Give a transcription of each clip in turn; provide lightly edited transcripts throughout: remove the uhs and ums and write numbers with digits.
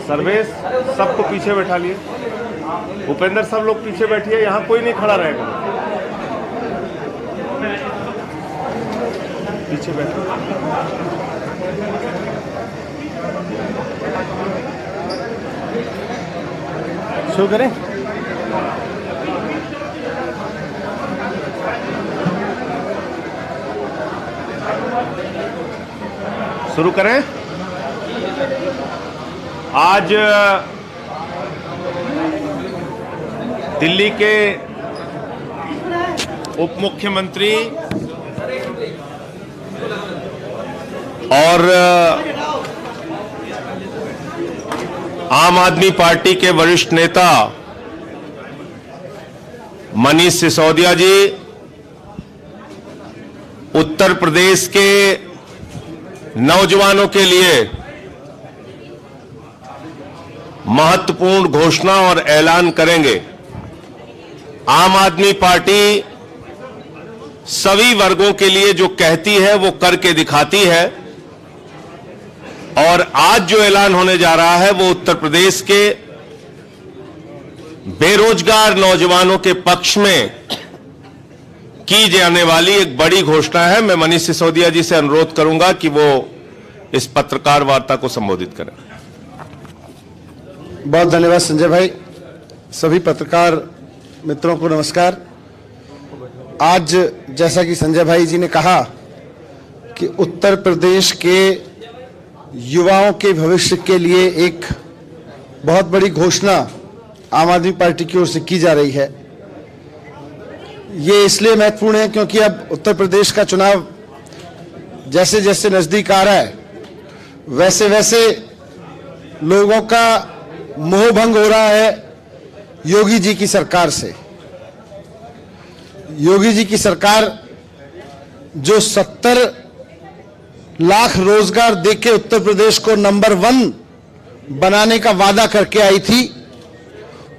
सर्वेश सबको पीछे बैठा लिए। उपेंद्र सब लोग पीछे बैठिए, यहाँ कोई नहीं खड़ा रहेगा, पीछे बैठो। शुरू करें। शुरू करें। आज दिल्ली के उप मुख्यमंत्री और आम आदमी पार्टी के वरिष्ठ नेता मनीष सिसोदिया जी उत्तर प्रदेश के नौजवानों के लिए महत्वपूर्ण घोषणा और ऐलान करेंगे। आम आदमी पार्टी सभी वर्गों के लिए जो कहती है वो करके दिखाती है, और आज जो ऐलान होने जा रहा है वो उत्तर प्रदेश के बेरोजगार नौजवानों के पक्ष में की जाने वाली एक बड़ी घोषणा है। मैं मनीष सिसोदिया जी से अनुरोध करूंगा कि वो इस पत्रकार वार्ता को संबोधित करें। बहुत धन्यवाद संजय भाई। सभी पत्रकार मित्रों को नमस्कार। आज जैसा कि संजय भाई जी ने कहा कि उत्तर प्रदेश के युवाओं के भविष्य के लिए एक बहुत बड़ी घोषणा आम आदमी पार्टी की ओर से की जा रही है। ये इसलिए महत्वपूर्ण है क्योंकि अब उत्तर प्रदेश का चुनाव जैसे जैसे नजदीक आ रहा है वैसे वैसे लोगों का मोह भंग हो रहा है योगी जी की सरकार से। योगी जी की सरकार जो 70 लाख रोजगार देके उत्तर प्रदेश को नंबर 1 बनाने का वादा करके आई थी,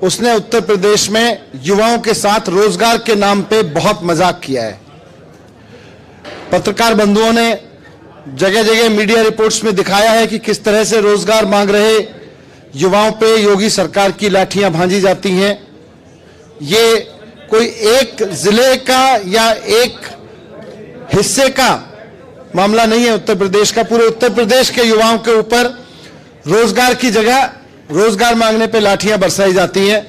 उसने उत्तर प्रदेश में युवाओं के साथ रोजगार के नाम पे बहुत मजाक किया है। पत्रकार बंधुओं ने जगह जगह मीडिया रिपोर्ट्स में दिखाया है कि किस तरह से रोजगार मांग रहे युवाओं पे योगी सरकार की लाठियां भांजी जाती हैं। ये कोई एक जिले का या एक हिस्से का मामला नहीं है उत्तर प्रदेश का, पूरे उत्तर प्रदेश के युवाओं के ऊपर रोजगार की जगह रोजगार मांगने पे लाठियां बरसाई जाती हैं।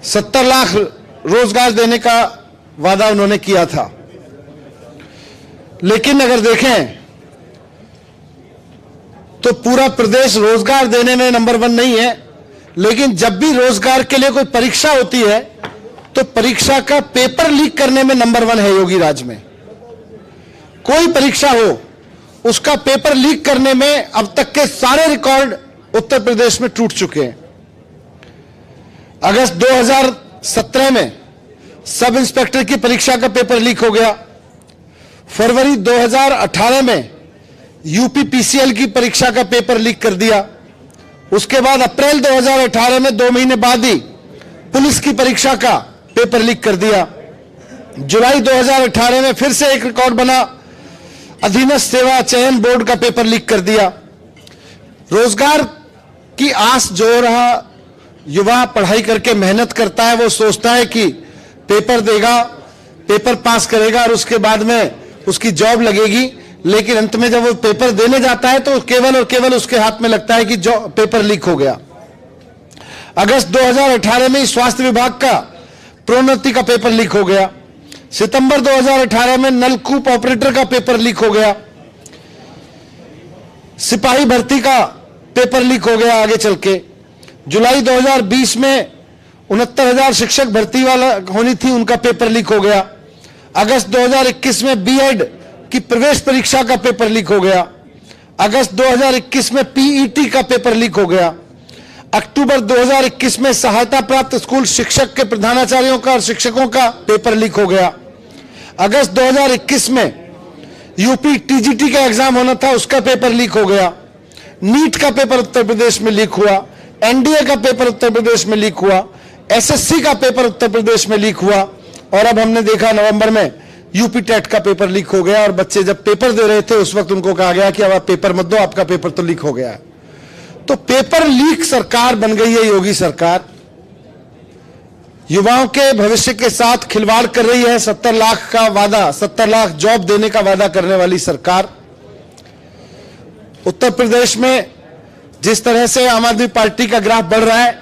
70 लाख रोजगार देने का वादा उन्होंने किया था, लेकिन अगर देखें तो पूरा प्रदेश रोजगार देने में नंबर 1 नहीं है। लेकिन जब भी रोजगार के लिए कोई परीक्षा होती है तो परीक्षा का पेपर लीक करने में नंबर 1 है योगी राज में। कोई परीक्षा हो उसका पेपर लीक करने में अब तक के सारे रिकॉर्ड उत्तर प्रदेश में टूट चुके हैं। अगस्त 2017 में सब इंस्पेक्टर की परीक्षा का पेपर लीक हो गया। फरवरी 2018 में यूपीपीसीएल की परीक्षा का पेपर लीक कर दिया। उसके बाद अप्रैल 2018 में 2 महीने बाद ही पुलिस की परीक्षा का पेपर लीक कर दिया। जुलाई 2018 में फिर से एक रिकॉर्ड बना, अधीनस्थ सेवा चयन बोर्ड का पेपर लीक कर दिया। रोजगार की आस जो रहा युवा पढ़ाई करके मेहनत करता है, वो सोचता है कि पेपर देगा, पेपर पास करेगा और उसके बाद में उसकी जॉब लगेगी। लेकिन अंत में जब वो पेपर देने जाता है तो केवल और केवल उसके हाथ में लगता है कि जो पेपर लीक हो गया। अगस्त 2018 में स्वास्थ्य विभाग का प्रोन्नति का पेपर लीक हो गया। सितंबर 2018 में नलकूप ऑपरेटर का पेपर लीक हो गया। सिपाही भर्ती का पेपर लीक हो गया आगे चल के। जुलाई 2020 में 69,000 शिक्षक भर्ती वाला होनी थी, उनका पेपर लीक हो गया। अगस्त 2021 में बीएड की प्रवेश परीक्षा का पेपर लीक हो गया। अगस्त 2021 में पीईटी का पेपर लीक हो गया। अक्टूबर 2021 में सहायता प्राप्त स्कूल शिक्षक के प्रधानाचार्यों का और शिक्षकों का पेपर लीक हो गया। अगस्त 2021 में यूपी टीजीटी का एग्जाम होना था, उसका पेपर लीक हो गया। नीट का पेपर उत्तर प्रदेश में लीक हुआ। एनडीए का पेपर उत्तर प्रदेश में लीक हुआ। एसएससी का पेपर उत्तर प्रदेश में लीक हुआ और अब हमने देखा नवंबर में यूपी टेट का पेपर लीक हो गया और बच्चे जब पेपर दे रहे थे उस वक्त उनको कहा गया कि अब आप पेपर मत दो, आपका पेपर तो लीक हो गया है। तो पेपर लीक सरकार बन गई है योगी सरकार। युवाओं के भविष्य के साथ खिलवाड़ कर रही है। 70 लाख का वादा, 70 लाख जॉब देने का वादा करने वाली सरकार। उत्तर प्रदेश में जिस तरह से आम आदमी पार्टी का ग्राफ बढ़ रहा है,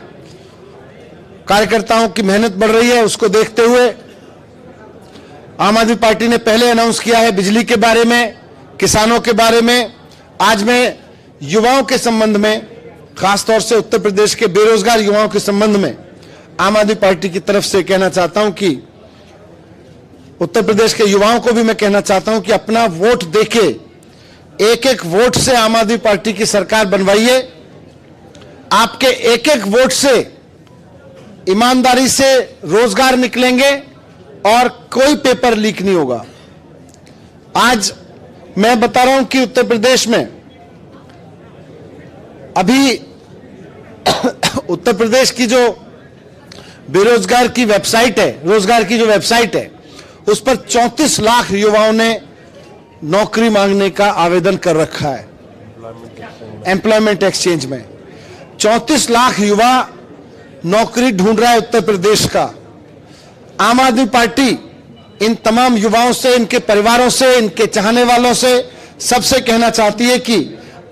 कार्यकर्ताओं की मेहनत बढ़ रही है, उसको देखते हुए आम आदमी पार्टी ने पहले अनाउंस किया है बिजली के बारे में, किसानों के बारे में। आज मैं युवाओं के संबंध में, खासतौर से उत्तर प्रदेश के बेरोजगार युवाओं के संबंध में आम आदमी पार्टी की तरफ से कहना चाहता हूं कि उत्तर प्रदेश के युवाओं को भी मैं कहना चाहता हूं कि अपना वोट देके, एक एक वोट से आम आदमी पार्टी की सरकार बनवाइए। आपके एक एक वोट से ईमानदारी से रोजगार निकलेंगे और कोई पेपर लीक नहीं होगा। आज मैं बता रहा हूं कि उत्तर प्रदेश में अभी उत्तर प्रदेश की जो बेरोजगार की वेबसाइट है, रोजगार की जो वेबसाइट है, उस पर 34 लाख युवाओं ने नौकरी मांगने का आवेदन कर रखा है। एम्प्लॉयमेंट एक्सचेंज में 34 लाख युवा नौकरी ढूंढ रहा है उत्तर प्रदेश का। आम आदमी पार्टी इन तमाम युवाओं से, इनके परिवारों से, इनके चाहने वालों से, सबसे कहना चाहती है कि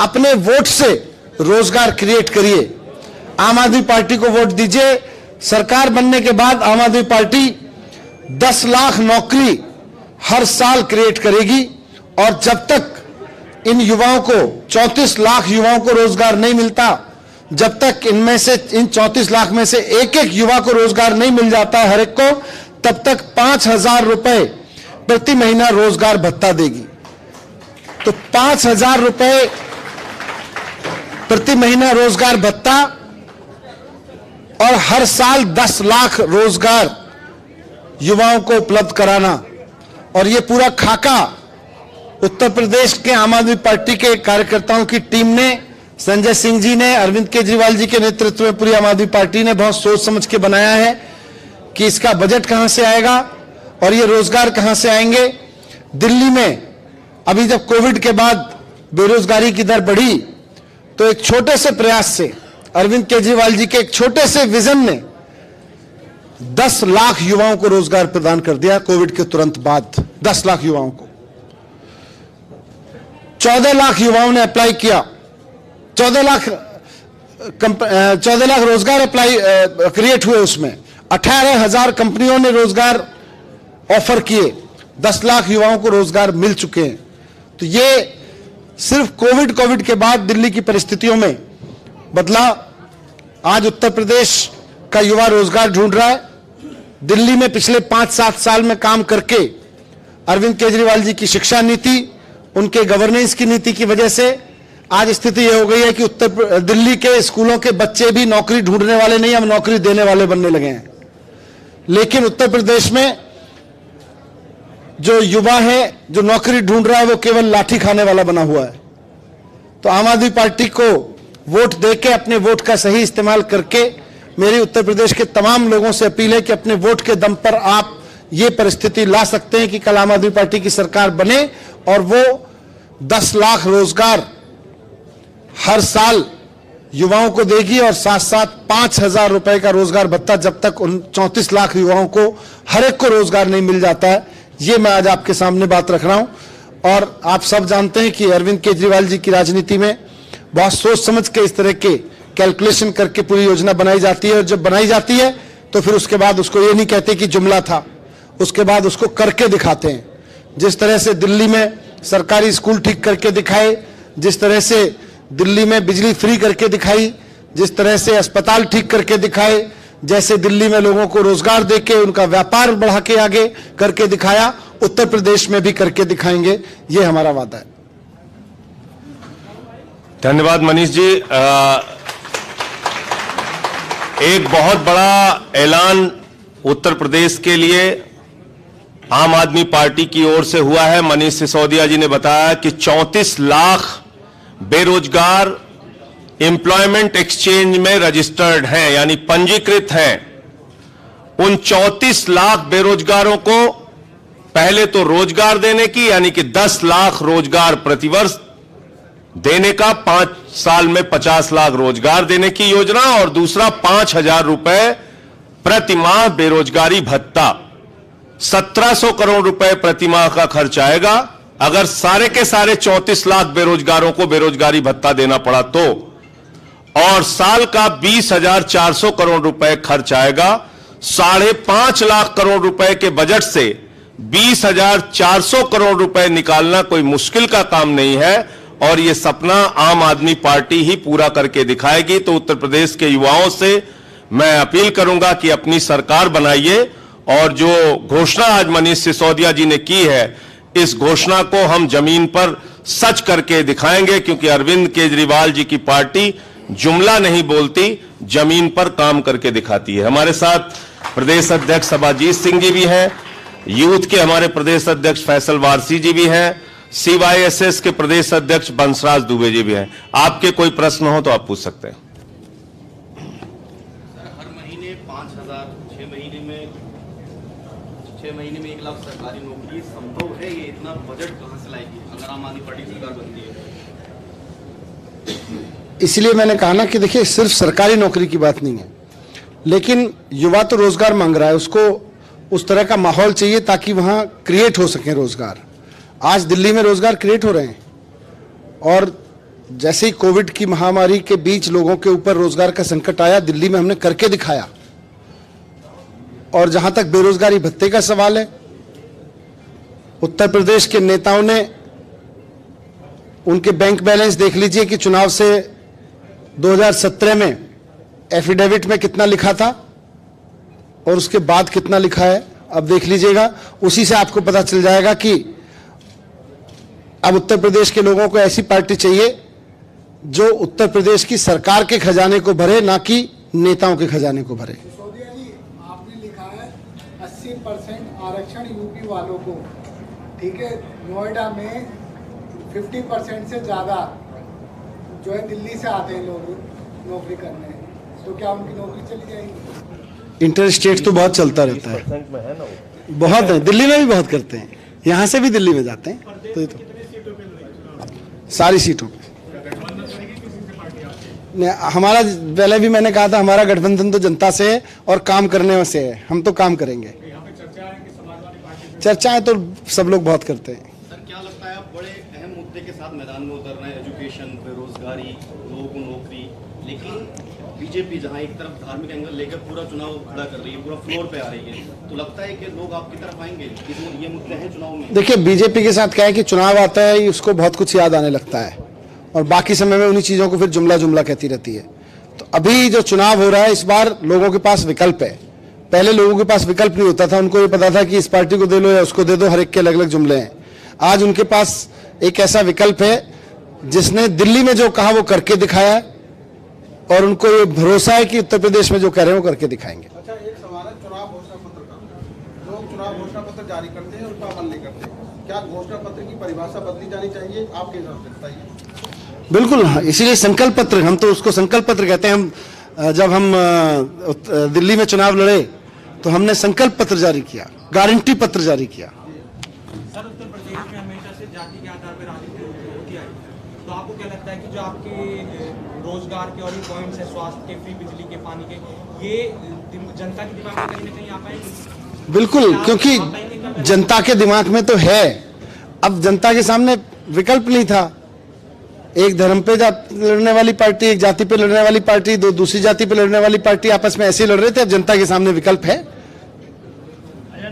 अपने वोट से रोजगार क्रिएट करिए। आम आदमी पार्टी को वोट दीजिए। सरकार बनने के बाद आम आदमी पार्टी 10 लाख नौकरी हर साल क्रिएट करेगी और जब तक इन युवाओं को, 34 लाख युवाओं को रोजगार नहीं मिलता, जब तक इनमें से, इन 34 लाख में से एक एक युवा को रोजगार नहीं मिल जाता है हर एक को, तब तक 5,000 रुपए प्रति महीना रोजगार भत्ता देगी। तो 5,000 रुपए प्रति महीना रोजगार भत्ता और हर साल 10 लाख रोजगार युवाओं को उपलब्ध कराना, और ये पूरा खाका उत्तर प्रदेश के आम आदमी पार्टी के कार्यकर्ताओं की टीम ने, संजय सिंह जी ने, अरविंद केजरीवाल जी के नेतृत्व में पूरी आम आदमी पार्टी ने बहुत सोच समझ के बनाया है कि इसका बजट कहां से आएगा और ये रोजगार कहां से आएंगे। दिल्ली में अभी जब कोविड के बाद बेरोजगारी की दर बढ़ी तो एक छोटे से प्रयास से, अरविंद केजरीवाल जी के एक छोटे से विजन ने 10 लाख युवाओं को रोजगार प्रदान कर दिया। कोविड के तुरंत बाद 10 लाख युवाओं को, 14 लाख युवाओं ने अप्लाई किया। 14 लाख रोजगार अप्लाई क्रिएट हुए। उसमें 18,000 कंपनियों ने रोजगार ऑफर किए। 10 लाख युवाओं को रोजगार मिल चुके हैं। तो ये सिर्फ कोविड के बाद दिल्ली की परिस्थितियों में बदला। आज उत्तर प्रदेश का युवा रोजगार ढूंढ रहा है। दिल्ली में पिछले 5-7 साल में काम करके अरविंद केजरीवाल जी की शिक्षा नीति, उनके गवर्नेंस की नीति की वजह से आज स्थिति यह हो गई है कि दिल्ली के स्कूलों के बच्चे भी नौकरी ढूंढने वाले नहीं, अब नौकरी देने वाले बनने लगे हैं। लेकिन उत्तर प्रदेश में जो युवा है, जो नौकरी ढूंढ रहा है, वो केवल लाठी खाने वाला बना हुआ है। तो आम आदमी पार्टी को वोट देके, अपने वोट का सही इस्तेमाल करके, मेरी उत्तर प्रदेश के तमाम लोगों से अपील है कि अपने वोट के दम पर आप ये परिस्थिति ला सकते हैं कि कल आम आदमी पार्टी की सरकार बने और वो 10 लाख रोजगार हर साल युवाओं को देगी और साथ साथ 5,000 रुपए का रोजगार भत्ता जब तक उन 34 लाख युवाओं को हर एक को रोजगार नहीं मिल जाता है। ये मैं आज आपके सामने बात रख रहा हूं। और आप सब जानते हैं कि अरविंद केजरीवाल जी की राजनीति में बहुत सोच समझ के इस तरह के कैलकुलेशन करके पूरी योजना बनाई जाती है, और जब बनाई जाती है तो फिर उसके बाद उसको ये नहीं कहते कि जुमला था, उसके बाद उसको करके दिखाते हैं। जिस तरह से दिल्ली में सरकारी स्कूल ठीक करके दिखाए, जिस तरह से दिल्ली में बिजली फ्री करके दिखाई, जिस तरह से अस्पताल ठीक करके दिखाए, जैसे दिल्ली में लोगों को रोजगार देके उनका व्यापार बढ़ा के आगे करके दिखाया, उत्तर प्रदेश में भी करके दिखाएंगे। ये हमारा वादा है। धन्यवाद मनीष जी। एक बहुत बड़ा ऐलान उत्तर प्रदेश के लिए आम आदमी पार्टी की ओर से हुआ है। मनीष सिसोदिया जी ने बताया कि 34 लाख बेरोजगार एम्प्लॉयमेंट एक्सचेंज में रजिस्टर्ड हैं, यानी पंजीकृत हैं। उन 34 लाख बेरोजगारों को पहले तो रोजगार देने की, यानी कि 10 लाख रोजगार प्रतिवर्ष देने का, 5 साल में 50 लाख रोजगार देने की योजना, और दूसरा 5,000 रुपए प्रति माह बेरोजगारी भत्ता। 1700 करोड़ रुपए प्रति माह का खर्च आएगा अगर सारे के सारे 34 लाख बेरोजगारों को बेरोजगारी भत्ता देना पड़ा तो, और साल का 20,400 करोड़ रुपए खर्च आएगा। 5.5 लाख करोड़ रुपए के बजट से 20,400 करोड़ रुपए निकालना कोई मुश्किल का काम नहीं है, और यह सपना आम आदमी पार्टी ही पूरा करके दिखाएगी। तो उत्तर प्रदेश के युवाओं से मैं अपील करूंगा कि अपनी सरकार बनाइए, और जो घोषणा आज मनीष सिसोदिया जी ने की है, इस घोषणा को हम जमीन पर सच करके दिखाएंगे, क्योंकि अरविंद केजरीवाल जी की पार्टी जुमला नहीं बोलती, जमीन पर काम करके दिखाती है। हमारे साथ प्रदेश अध्यक्ष अबाजीत सिंह जी भी हैं, यूथ के हमारे प्रदेश अध्यक्ष फैसल वारसी जी भी हैं, CYSS के प्रदेश अध्यक्ष बंसराज दुबे जी भी हैं। आपके कोई प्रश्न हो तो आप पूछ सकते हैं। हर महीने 5,000, 6 महीने में 1 लाख सरकारी नौकरी संभव है? ये इतना बजट कहां से लाएगी अगर आम आदमी पार्टी सरकार बनती है? इसलिए मैंने कहा ना कि देखिए, सिर्फ सरकारी नौकरी की बात नहीं है, लेकिन युवा तो रोजगार मांग रहा है, उसको उस तरह का माहौल चाहिए ताकि वहां क्रिएट हो सके रोजगार। आज दिल्ली में रोजगार क्रिएट हो रहे हैं, और जैसे ही कोविड की महामारी के बीच लोगों के ऊपर रोजगार का संकट आया, दिल्ली में हमने करके दिखाया। और जहां तक बेरोजगारी भत्ते का सवाल है, उत्तर प्रदेश के नेताओं ने उनके बैंक बैलेंस देख लीजिए कि चुनाव से 2017 में एफिडेविट में कितना लिखा था और उसके बाद कितना लिखा है, अब देख लीजिएगा। उसी से आपको पता चल जाएगा कि अब उत्तर प्रदेश के लोगों को ऐसी पार्टी चाहिए जो उत्तर प्रदेश की सरकार के खजाने को भरे, ना कि नेताओं के खजाने को भरे। सिसोदिया जी, आपने लिखा है 80% आरक्षण यूपी वालों को, ठीक है। नोएडा में 50% से ज्यादा जो है दिल्ली से आते हैं लोग नौकरी करने, तो क्या उनकी नौकरी चली जाएगी? इंटर स्टेट तो बहुत चलता रहता है, बहुत है, दिल्ली में भी बहुत करते हैं, यहां से भी दिल्ली में जाते हैं। तो ये तो सारी सीटों पे हमारा, पहले भी मैंने कहा था, हमारा गठबंधन तो जनता से है और काम करने से है। हम तो काम करेंगे। चर्चाएं तो सब लोग बहुत करते हैं। सर, क्या लगता है आप बड़े अहम मुद्दे के साथ मैदान में उतर रहे हैं, एजुकेशन, बेरोजगारी, लोगों को नौकरी, लेकिन बीजेपी जहां एक तरफ धार्मिक एंगल लेकर पूरा चुनाव खड़ा कर रही है, पूरा फ्लोर पे आ रही है, तो लगता है कि लोग आपकी तरफ आएंगे? ये मुद्दे हैं चुनाव में। देखिए, बीजेपी के साथ क्या है कि चुनाव आता है, उसको बहुत कुछ याद आने लगता है, और बाकी समय में उन्हीं चीजों को फिर जुमला जुमला कहती रहती है। तो अभी जो चुनाव हो रहा है, इस बार लोगों के पास विकल्प है। पहले लोगों के पास विकल्प नहीं होता था, उनको ये पता था कि इस पार्टी को दे लो या उसको दे दो, हर एक के अलग अलग जुमले हैं। आज उनके पास एक ऐसा विकल्प है जिसने दिल्ली में जो कहा वो करके दिखाया है, और उनको ये भरोसा है कि उत्तर प्रदेश में जो कह रहे हैं वो करके दिखाएंगे। अच्छा, एक सवाल है चुनाव घोषणा पत्र का। लोग चुनाव घोषणा पत्र जारी करते हैं, उनका अमल नहीं करते। क्या घोषणा पत्र की परिभाषा बदली जानी चाहिए? आपके हिसाब से बताइए। बिल्कुल, इसीलिए संकल्प पत्र, हम तो उसको संकल्प पत्र कहते हैं। हम जब हम दिल्ली में चुनाव लड़े तो हमने संकल्प पत्र जारी किया, गारंटी पत्र जारी किया। सर, उत्तर प्रदेश में हमेशा से जाति के आधार पर राजनीति होती आई, तो आपको क्या लगता है कि जो आपके रोजगार के और ये पॉइंट्स है, स्वास्थ्य के, फ्री बिजली के, पानी के, ये जनता के दिमाग में कहीं ना कहीं आ पाएंगे? बिल्कुल, क्योंकि जनता के दिमाग में तो है। अब जनता के सामने विकल्प नहीं था। एक धर्म पे लड़ने वाली पार्टी, एक जाति पे लड़ने वाली पार्टी, दो दूसरी जाति पे लड़ने वाली पार्टी आपस में ऐसे ही लड़ रहे थे। अब जनता के सामने विकल्प है।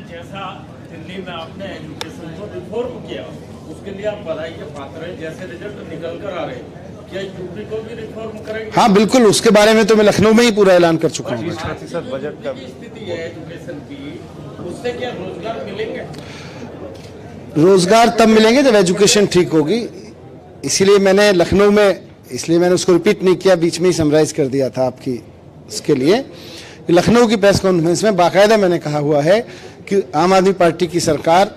जैसा दिल्ली में आपने एजुकेशन को रिफॉर्म किया, उसके लिए आप बधाई के पात्र हैं। जैसे रिजल्ट निकल कर आ रहे हैं, क्या यूपी को भी रिफॉर्म करेंगे? हाँ बिल्कुल, उसके बारे में तो मैं लखनऊ में ही पूरा ऐलान कर चुका हूँ। बजट का स्थिति है एजुकेशन की, उससे क्या रोजगार मिलेंगे? रोजगार तब मिलेंगे जब एजुकेशन ठीक होगी। इसीलिए मैंने लखनऊ में, इसलिए मैंने उसको रिपीट नहीं किया, बीच में ही समराइज कर दिया था आपकी इसके लिए। लखनऊ की प्रेस कॉन्फ्रेंस में बाकायदा मैंने कहा हुआ है कि आम आदमी पार्टी की सरकार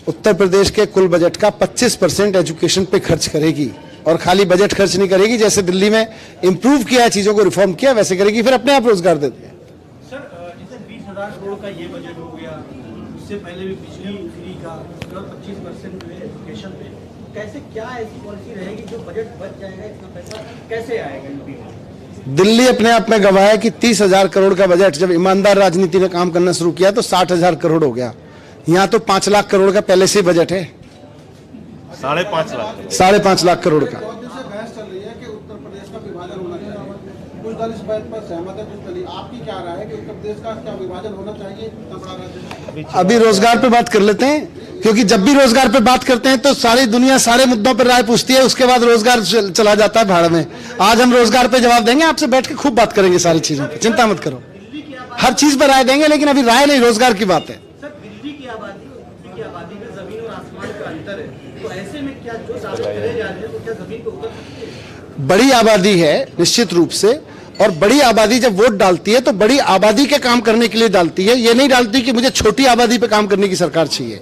उत्तर प्रदेश के कुल बजट का 25% एजुकेशन पे खर्च करेगी, और खाली बजट खर्च नहीं करेगी, जैसे दिल्ली में इंप्रूव किया, चीजों को रिफॉर्म किया, वैसे करेगी, फिर अपने आप रोजगार देती है। सर, जैसे 20 10,000 करोड़ का ये बजट हो गया, उससे पहले भी बिजली फ्री का, उसके बाद 25% जो है एजुकेशन पे, कैसे क्या ऐसी पॉलिसी रहेगी जो बजट बच जाएगा, इतना पैसा कैसे आएगा यूपी में? दिल्ली अपने आप में गवाह है कि 30,000 करोड़ का बजट जब ईमानदार राजनीति में काम करना शुरू किया तो 60,000 करोड़ हो गया। यहाँ तो 5 लाख करोड़ का पहले से बजट है, 5.5 लाख करोड़ का। बहुत दिन से बहस चल रही है कि उत्तर प्रदेश का विभाजन होना चाहिए, कुछ दल इस बात पर सहमत है, कुछ दल, आपकी क्या राय है कि उत्तर प्रदेश का क्या विभाजन होना चाहिए? इतना बड़ा राज्य, अभी रोजगार पे बात कर लेते हैं, क्योंकि जब भी रोजगार पे बात करते हैं तो सारी दुनिया सारे मुद्दों पर राय पूछती है, उसके बाद रोजगार चला जाता है भाड़ में। आज हम रोजगार पे जवाब देंगे, आपसे बैठ के खूब बात करेंगे सारी चीजों पे, चिंता मत करो, हर चीज पर राय देंगे, लेकिन अभी राय नहीं, रोजगार की बात है। सर, दिल्ली की आबादी में जमीन और आसमान का अंतर है, तो ऐसे में क्या जो दावे करे जा रहे हैं तो क्या जमीन को उतर सकती है? बड़ी आबादी है निश्चित रूप से, और बड़ी आबादी जब वोट डालती है तो बड़ी आबादी के काम करने के लिए डालती है, ये नहीं डालती कि मुझे छोटी आबादी पे काम करने की सरकार चाहिए।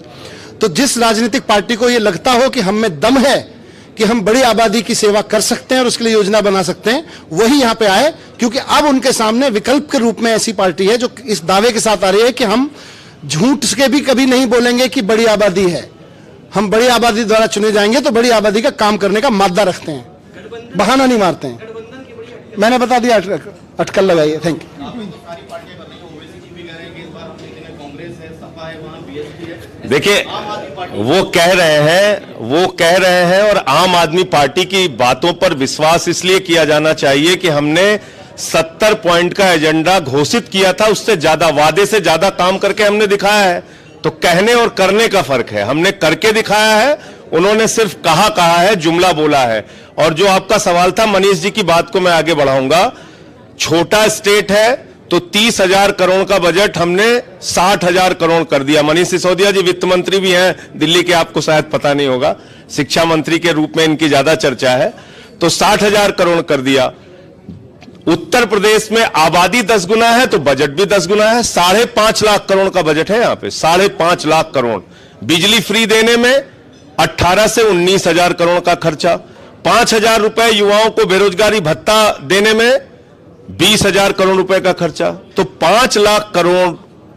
तो जिस राजनीतिक पार्टी को ये लगता हो कि हम में दम है कि हम बड़ी आबादी की सेवा कर सकते हैं और उसके लिए योजना बना सकते हैं, वही यहां पे आए, क्योंकि अब उनके सामने विकल्प के रूप में ऐसी पार्टी है जो इस दावे के साथ आ रही है कि हम झूठ के भी कभी नहीं बोलेंगे कि बड़ी आबादी है, हम बड़ी आबादी द्वारा चुने जाएंगे तो बड़ी आबादी का काम करने का मादा रखते हैं, बहाना नहीं मारते हैं। मैंने बता दिया, अटकल लगाइए। Thank you. सारी पार्टियां कर रही हैं, ओवैसी जी भी कह रहे हैं कि इस बार हम जीतेंगे, कांग्रेस है, सपा है, वहाँ बीएसपी है। देखिए, आम आदमी पार्टी वो कह रहे हैं और आम आदमी पार्टी की बातों पर विश्वास इसलिए किया जाना चाहिए कि हमने 70 पॉइंट का एजेंडा घोषित किया था, उससे ज्यादा, वादे से ज्यादा काम करके हमने दिखाया है। तो कहने और करने का फर्क है, हमने करके दिखाया है, उन्होंने सिर्फ कहा है, जुमला बोला है। और जो आपका सवाल था मनीष जी की बात को मैं आगे बढ़ाऊंगा, छोटा स्टेट है तो 30,000 करोड़ का बजट हमने 60,000 करोड़ कर दिया। मनीष सिसोदिया जी वित्त मंत्री भी हैं दिल्ली के, आपको शायद पता नहीं होगा, शिक्षा मंत्री के रूप में इनकी ज्यादा चर्चा है, तो 60,000 करोड़ कर दिया। उत्तर प्रदेश में आबादी 10 गुना है तो बजट भी 10 गुना है, 5.5 लाख करोड़ का बजट है यहां पे, 5.5 लाख करोड़। बिजली फ्री देने में 18 से 19,000 करोड़ का खर्चा, 5,000 रुपए युवाओं को बेरोजगारी भत्ता देने में 20,000 करोड़ रुपए का खर्चा। तो 5 लाख करोड़,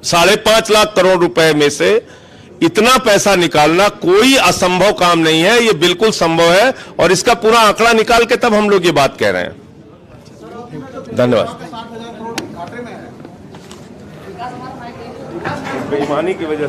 5.5 लाख करोड़ रुपए में से इतना पैसा निकालना कोई असंभव काम नहीं है, यह बिल्कुल संभव है, और इसका पूरा आंकड़ा निकाल के तब हम लोग ये बात कह रहे हैं। धन्यवाद। 60,000 करोड़ घाटे में है। बेईमानी की वजह